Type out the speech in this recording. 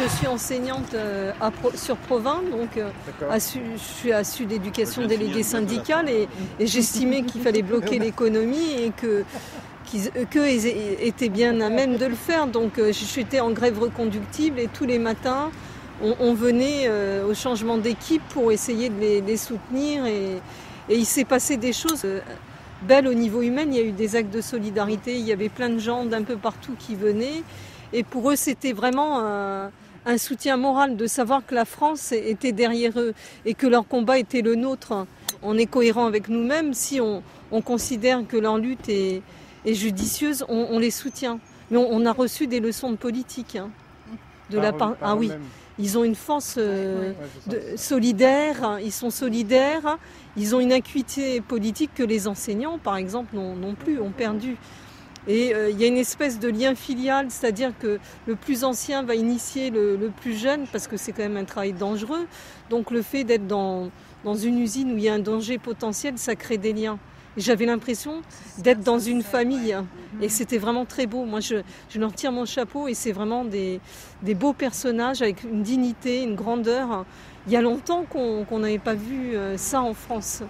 je suis enseignante sur Provins, donc je suis à Sud Éducation déléguée syndicale et j'estimais qu'il fallait bloquer l'économie et qu'eux étaient bien à même de le faire. Donc j'étais en grève reconductible et tous les matins, on venait au changement d'équipe pour essayer de les soutenir et il s'est passé des choses belles au niveau humain. Il y a eu des actes de solidarité, il y avait plein de gens d'un peu partout qui venaient. Et pour eux, c'était vraiment un soutien moral de savoir que la France était derrière eux et que leur combat était le nôtre. On est cohérent avec nous-mêmes. Si on considère que leur lutte est judicieuse, on les soutient. Mais on a reçu des leçons de politique. De la part. Ah oui. Ils ont une force solidaire, ils sont solidaires, ils ont une acuité politique que les enseignants, par exemple, non plus, ont perdu. Et il y a une espèce de lien filial, c'est-à-dire que le plus ancien va initier le plus jeune, parce que c'est quand même un travail dangereux. Donc le fait d'être dans une usine où il y a un danger potentiel, ça crée des liens. Et j'avais l'impression d'être dans une famille et c'était vraiment très beau. Moi, je leur tire mon chapeau et c'est vraiment des beaux personnages avec une dignité, une grandeur. Il y a longtemps qu'on n'avait pas vu ça en France.